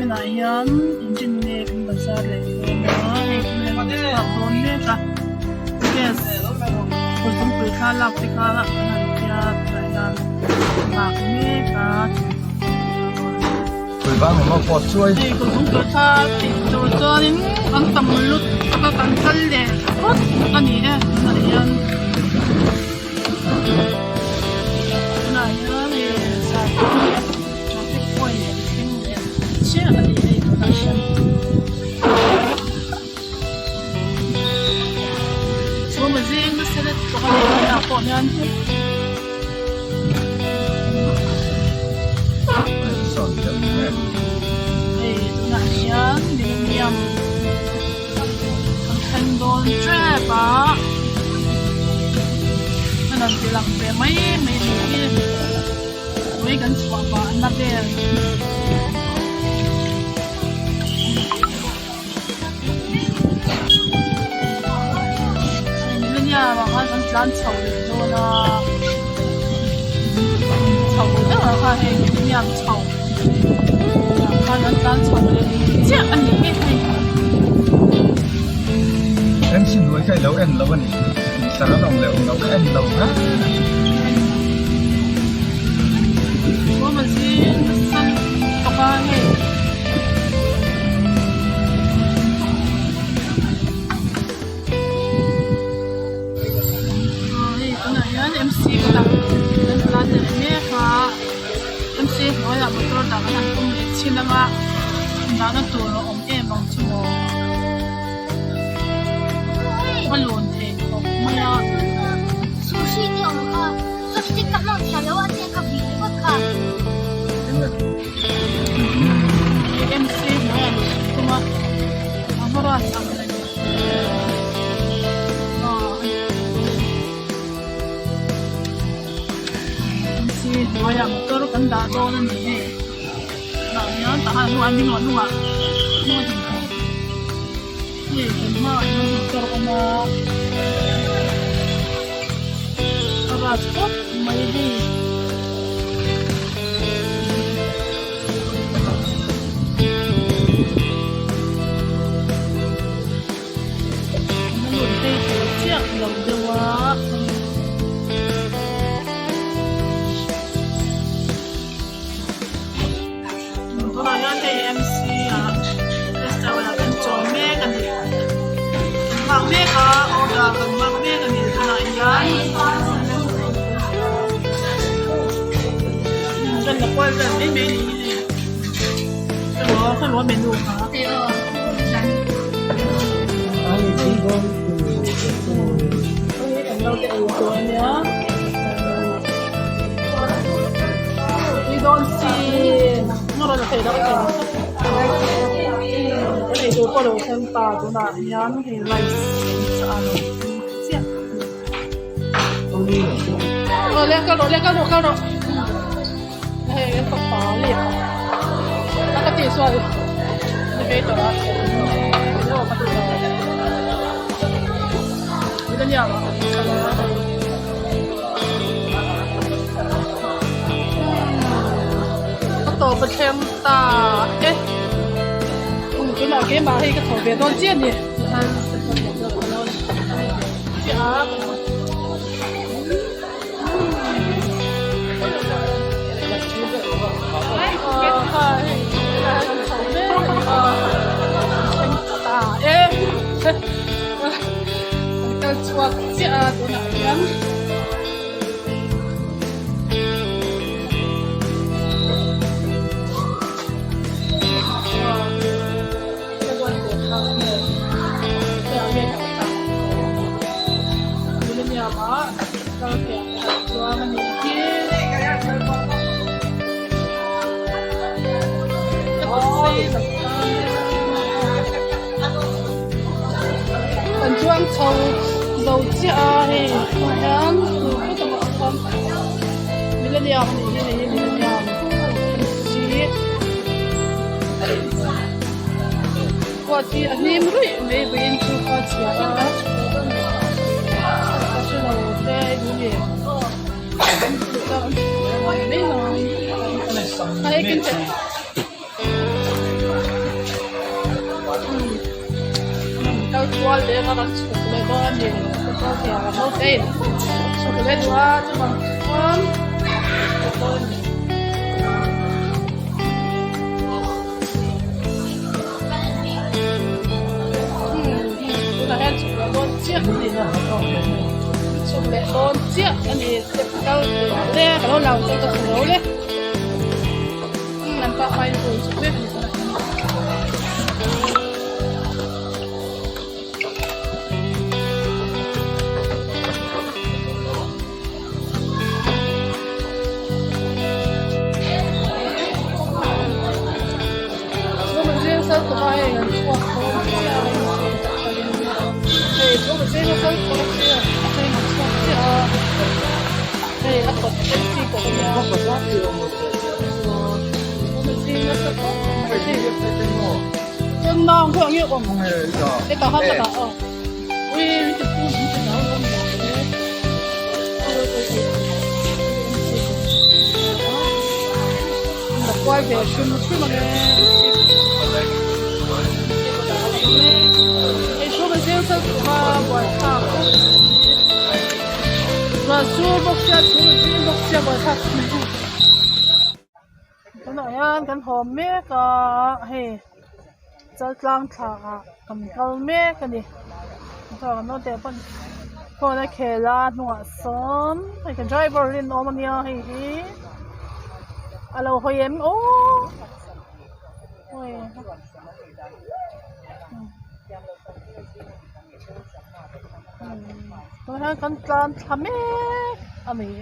tunah hian engine nek bazar le na hei don ne ka yes kung pui kha lak te kha na kia yan mak ne ka pui ba ma pot chuai hei kung pui kha ti to chuanin an tam lut ka kan thal le pot ani e na hian tunah hian e sa traffic point che ani e production so ma zing na selet to ka na po yan son chậm nè e tunah hian medium ang tendon tre pa nan tilang pe mai ni kan chwa pa na pe niya mga ang plan chau le do na chau da ha he niya chau ha nan plan chau le che an ni he em xin lỗi cái lâu em lâu anh sao nó đồng liệu nấu cái em lâu á so ma si san to ka he MC ka lang nan plan na me ka MC ho ya motor da kan tum le chinanga na na to ro om e mang chumo balon e ko maya sushi ni om ka sushi ka lang sa lawa te ka bi ka MC ho ya tuma amara sa Ayam motor kan dah tahu ni. Namanya tahan lu ambil lu ah. Ni cuma motor kamu. Aras kot mai di. Menurut saya siap belum jawab. MC resta wala kan chome kan ni mak me ka oda kan mak me kan ni na yan kan la kwal kan me me ni lo kan lo menu ka ai đi con ang daw tayo ko niya we don't see mura na kayo dapat này tôi có đồ thêm tà chỗ nào nhán thì rice sa ano siya lên cao độ hay cái tập phá liền nó có tiền xoay thì bây giờ đó nó có tiền rồi cái nhà đó có tổ bật thêm tà ế cái nào cái mà hay cái thổ về non chiên nhỉ? Dạ. Cái chuột dạ của nó nhắn. Mình chuông sầu dầu chia thì nhán cái tầm con mình lên đèo mình lên đèo xí qua thì anh em rồi mấy bên chú qua chia cái là một cái gì mấy nói hay kinh tế zual le ka kan chuk le ko ani ko ke ala no te chuk le dua chu bang kon la hen chuk le don chiak ni na chuk le don chiak ani ka le ka lo lao chu ka lo le nan pa mai ko chuk le của ai là chua khô thì có một cái nó có khô kia thì nó chua kia thì nó có cái gì của nó có quá nhiều có một cái nó sẽ có cái gì được cái gì chân non không nhiều không cái tao hết rồi ui cái cu gì cái đó không được quay về xuyên mà cái số bây giờ sẽ qua buổi tháp và số bốc xe số bây giờ bốc xe buổi tháp cái này anh cái hộp mía cả hayจะล้างขากับกลเมฆกันดิถ้าเราเดี๋ยวเป็นพอได้เคลาหนวดซ้อมให้กัน driver เรียนออกมาเนี่ยให้ดีเราเคยเห็นโอ้ยตัวนั้นกันการทำเองอันนี้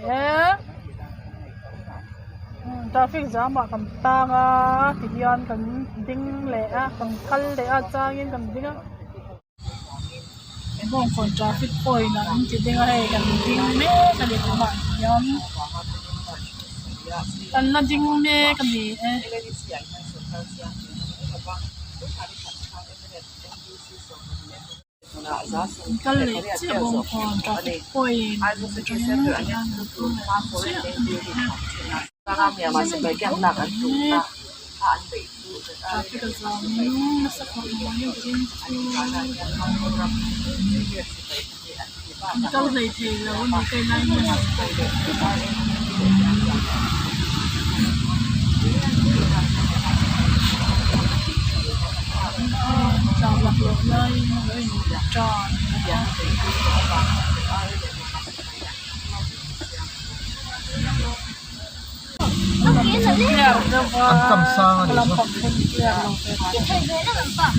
traffic jam mà cầm tang à thì hiền cầm ding lệ à cầm khăn lệ à cha yên cầm ding à cái bọn con traffic point là anh chỉ ding hay cầm ding mẹ cái gì cũng vậy hiền cầm là ding mẹ cầm gì cái lệ chỉ bọn con traffic point cho nên là hiền Kami yang masih bagian belakang tu tak ambil tu. Tapi kalau masa korbannya begini, kalau dari telau ni kena ni. Jangan lupa like, Akam sang ni so. Thầy về nó làm bạc.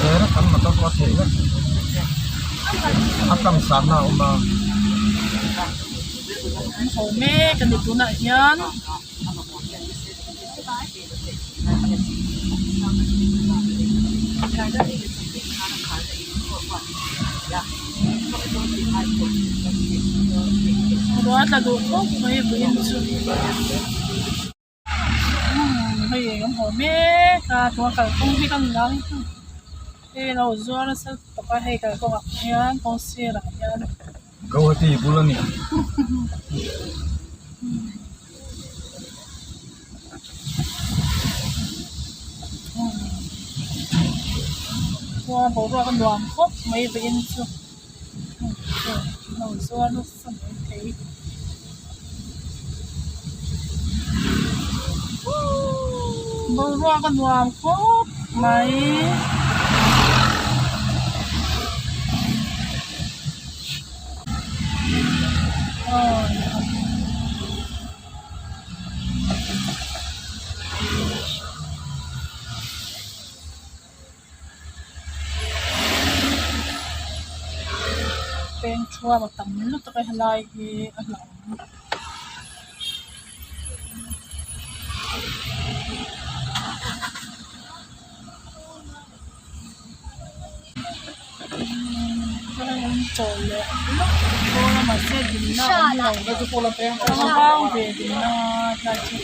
Thế nó cắm mà tao có thể đó. Akam sang nào mà. Hổ mê cần được tụi này nhá. Đó là đồ tốt mấy bên xuống. Bây giờ em hỏi mẹ cả thua cả công ty cần lắm. Thế nó rồi nó sẽ tập hay cả công ăn công xe lại nha. Kau hati bulan ni. Qua bố ra con đoàn khóc mấy bên xuống. Nó rồi nó sẽ thấy. Bố ra con đoàn khóc mấy. Bên chua mà tầm lúc tôi lại thì ăn lẩu. Trời lệ cô mà xe dính nó lẩu cái cô là bé nó bao về thì nó ra chứ